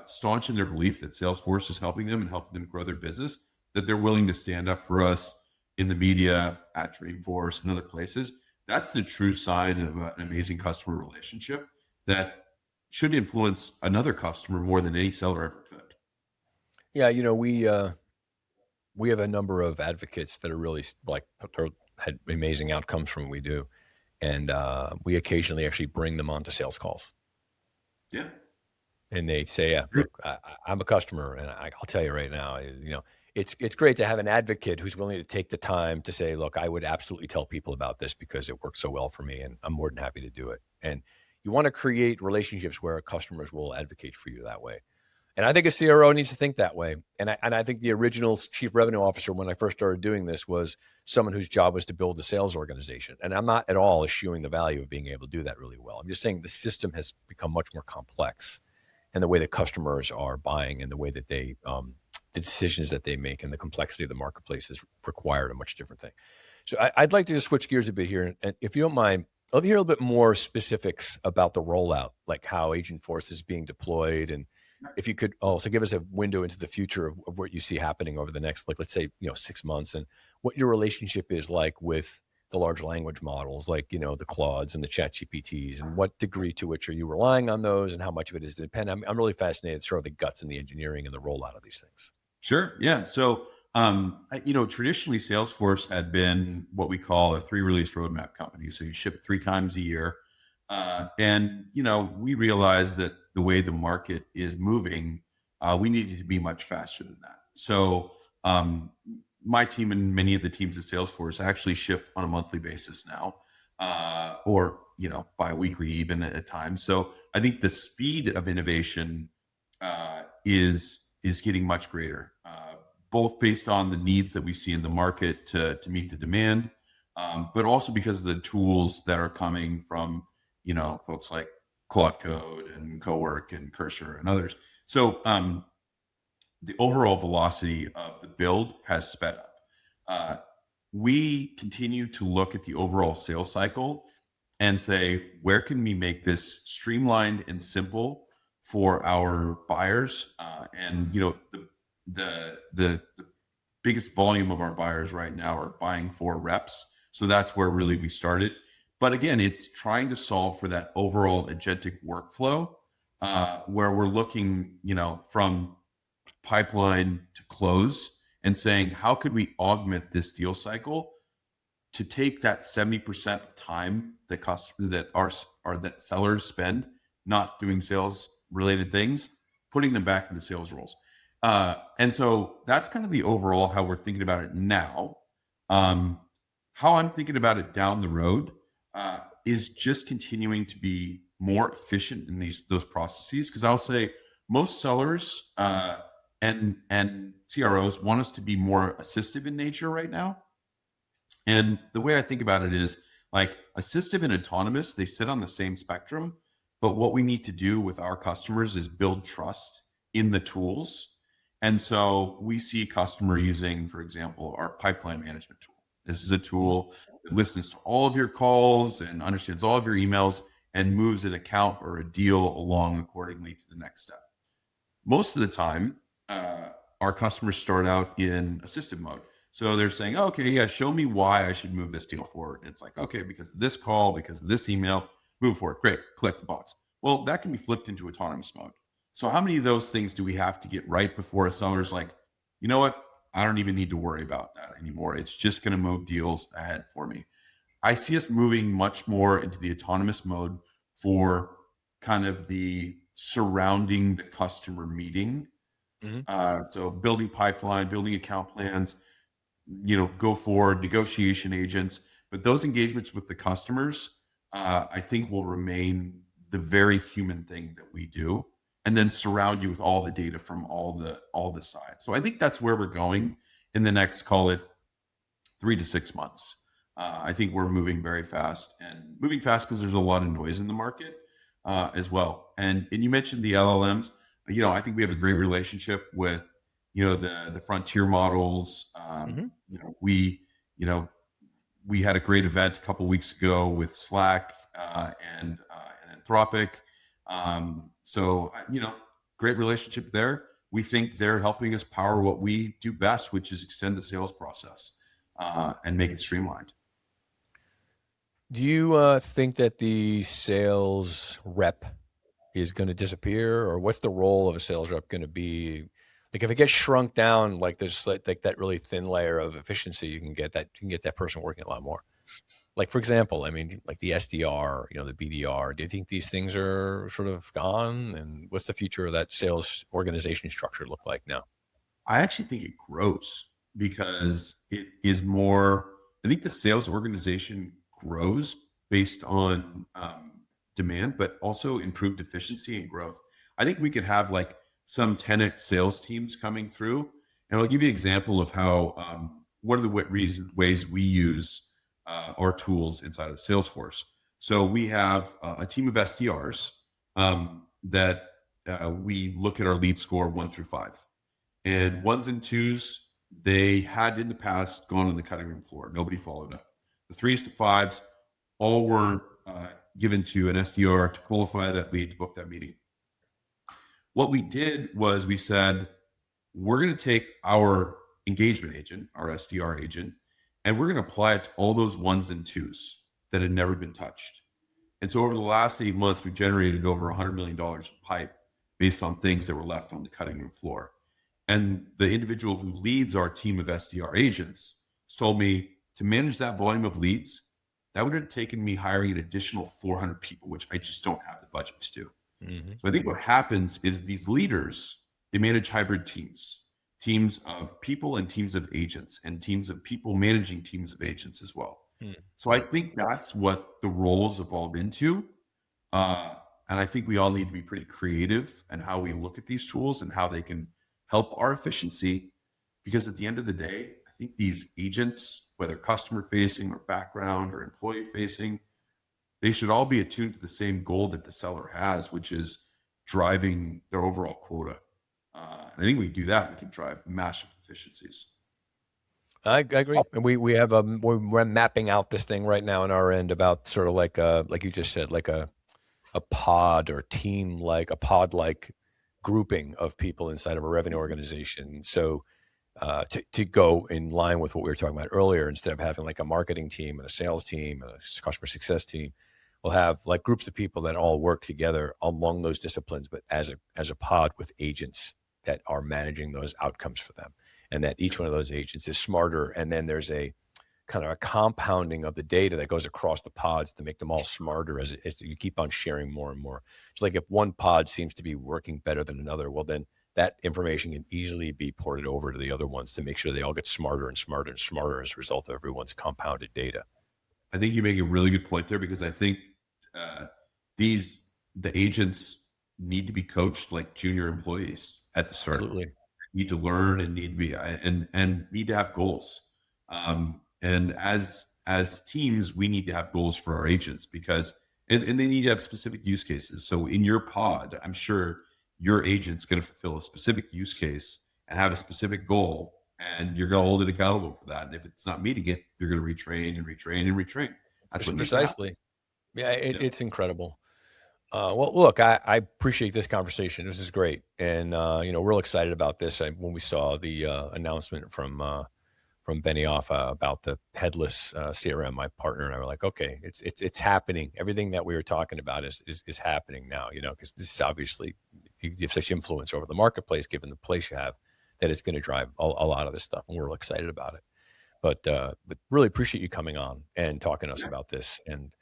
S2: staunch in their belief that Salesforce is helping them and helping them grow their business, that they're willing to stand up for us in the media, at Dreamforce and other places. That's the true sign of an amazing customer relationship that should influence another customer more than any seller ever could.
S1: Yeah, we have a number of advocates that are really had amazing outcomes from what we do, and we occasionally actually bring them onto sales calls.
S2: Yeah.
S1: And they say, yeah, look, I'm a customer, and I'll tell you right now, it's great to have an advocate who's willing to take the time to say, look, I would absolutely tell people about this because it works so well for me, and I'm more than happy to do it. And you want to create relationships where customers will advocate for you that way. And I think a CRO needs to think that way. And I think the original chief revenue officer, when I first started doing this, was someone whose job was to build a sales organization. And I'm not at all eschewing the value of being able to do that really well. I'm just saying the system has become much more complex, and the way that customers are buying and the way that they, the decisions that they make and the complexity of the marketplace has required a much different thing. So I'd like to just switch gears a bit here. And if you don't mind, I'll hear a little bit more specifics about the rollout, like how Agentforce is being deployed. And if you could also give us a window into the future of what you see happening over the next, let's say, 6 months, and what your relationship is like with the large language models, like, the Claudes and the Chat GPTs, and what degree to which are you relying on those, and how much of it is dependent. I'm really fascinated, sort of the guts and the engineering and the rollout of these things.
S2: Sure. Yeah. So, traditionally Salesforce had been what we call a 3-release roadmap company. So you ship 3 times a year. And we realized that the way the market is moving, we needed to be much faster than that. So, my team and many of the teams at Salesforce actually ship on a monthly basis now, or bi-weekly even at times. So I think the speed of innovation is getting much greater, both based on the needs that we see in the market to meet the demand, but also because of the tools that are coming from folks like Claude Code and Cowork and Cursor and others. So the overall velocity of the build has sped up. We continue to look at the overall sales cycle and say, where can we make this streamlined and simple for our buyers? And the biggest volume of our buyers right now are buying for reps. So that's where really we started. But again, it's trying to solve for that overall agentic workflow, where we're looking, from pipeline to close and saying, how could we augment this deal cycle to take that 70% of time that that sellers spend not doing sales related things, putting them back into sales roles. And so that's kind of the overall how we're thinking about it now. How I'm thinking about it down the road is just continuing to be more efficient in those processes. Because I'll say most sellers and CROs want us to be more assistive in nature right now. And the way I think about it is like assistive and autonomous, they sit on the same spectrum. But what we need to do with our customers is build trust in the tools. And so we see a customer using, for example, our pipeline management tool. This is a tool that listens to all of your calls and understands all of your emails and moves an account or a deal along accordingly to the next step. Most of the time, our customers start out in assistive mode. So they're saying, okay, yeah, show me why I should move this deal forward. And it's like, okay, because of this call, because of this email, move forward. Great, click the box. Well, that can be flipped into autonomous mode. So how many of those things do we have to get right before a seller's like, you know what? I don't even need to worry about that anymore. It's just going to move deals ahead for me. I see us moving much more into the autonomous mode for kind of the surrounding the customer meeting. So building pipeline, building account plans, go forward, negotiation agents. But those engagements with the customers, I think will remain the very human thing that we do, and then surround you with all the data from all the sides. So I think that's where we're going in the next, call it 3 to 6 months. I think we're moving very fast, and moving fast because there's a lot of noise in the market as well. And you mentioned the LLMs. I think we have a great relationship with the frontier models. We had a great event a couple of weeks ago with Slack and Anthropic. So great relationship there. We think they're helping us power what we do best, which is extend the sales process and make it streamlined.
S1: Do you think that the sales rep is going to disappear, or what's the role of a sales rep going to be? Like if it gets shrunk down, like there's like that really thin layer of efficiency, you can get that person working a lot more. Like for example, I mean, like the SDR, the BDR. Do you think these things are sort of gone? And what's the future of that sales organization structure look like now?
S2: I actually think it grows because it is more. I think the sales organization grows based on demand, but also improved efficiency and growth. I think we could have like some 10x sales teams coming through, and I'll give you an example of how one of the ways we use our tools inside of Salesforce. So we have a team of SDRs that we look at our lead score 1 through 5, and ones and twos they had in the past gone on the cutting room floor. Nobody followed up. The 3s to 5s all were given to an SDR to qualify that lead, to book that meeting. What we did was we said, we're going to take our engagement agent, our SDR agent, and we're going to apply it to all those 1s and 2s that had never been touched. And so over the last 8 months, we've generated over $100 million in pipe based on things that were left on the cutting room floor. And the individual who leads our team of SDR agents told me to manage that volume of leads, that would have taken me hiring an additional 400 people, which I just don't have the budget to do. So I think what happens is these leaders, they manage hybrid teams of people and teams of agents, and teams of people managing teams of agents as well. So I think that's what the roles evolve into. And I think we all need to be pretty creative in how we look at these tools and how they can help our efficiency. Because at the end of the day, I think these agents, whether customer facing or background or employee facing, they should all be attuned to the same goal that the seller has, which is driving their overall quota. And I think we do that, we can drive massive efficiencies.
S1: I agree. And we have we're mapping out this thing right now on our end about sort of like you just said, like a pod or team, like a pod like grouping of people inside of a revenue organization. So to go in line with what we were talking about earlier, instead of having like a marketing team and a sales team and a customer success team, we'll have like groups of people that all work together among those disciplines, but as a pod with agents that are managing those outcomes for them. And that each one of those agents is smarter. And then there's a kind of a compounding of the data that goes across the pods to make them all smarter as you keep on sharing more and more. It's like if one pod seems to be working better than another, well, then that information can easily be ported over to the other ones to make sure they all get smarter and smarter and smarter as a result of everyone's compounded data.
S2: I think you make a really good point there, because I think these the agents need to be coached like junior employees at the start.
S1: Absolutely.
S2: Need to learn and need to be and need to have goals. And as teams, we need to have goals for our agents because and they need to have specific use cases. So in your pod, I'm sure your agent's going to fulfill a specific use case and have a specific goal, and you're going to hold it accountable for that. And if it's not meeting it, you're going to retrain and retrain and retrain. That's what needs to happen.
S1: Precisely. Yeah, it's incredible. Well, look, I appreciate this conversation. This is great, and real excited about this. When we saw the announcement from Benioff about the headless CRM, my partner and I were like, okay, it's happening. Everything that we were talking about is happening now. Because this is obviously you have such influence over the marketplace, given the place you have, that it's going to drive a lot of this stuff, and we're real excited about it. But really appreciate you coming on and talking to us about this. And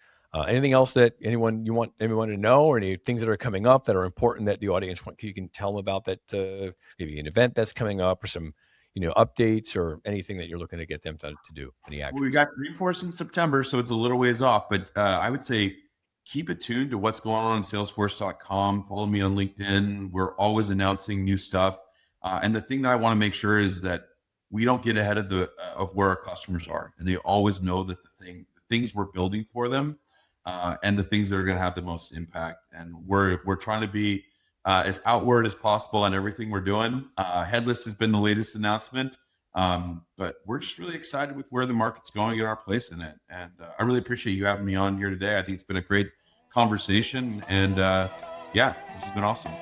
S1: anything else that you want everyone to know, or any things that are coming up that are important that the audience you can tell them about, that maybe an event that's coming up, or some updates, or anything that you're looking to get them to do? Any actions?
S2: Well, we got Dreamforce in September, so it's a little ways off, but I would say keep attuned to what's going on Salesforce.com. Follow me on LinkedIn. We're always announcing new stuff. And the thing that I want to make sure is that we don't get ahead of where our customers are, and they always know that the things we're building for them, and the things that are going to have the most impact. And we're trying to be as outward as possible on everything we're doing. Headless has been the latest announcement, but we're just really excited with where the market's going and our place in it. And I really appreciate you having me on here today. I think it's been a great conversation, and this has been awesome.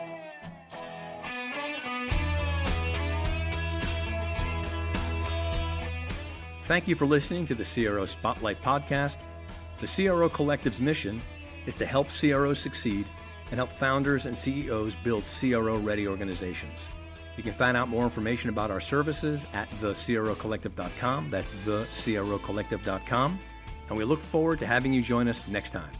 S1: Thank you for listening to the CRO Spotlight podcast. The CRO Collective's mission is to help CROs succeed and help founders and CEOs build CRO-ready organizations. You can find out more information about our services at thecrocollective.com. That's thecrocollective.com. And we look forward to having you join us next time.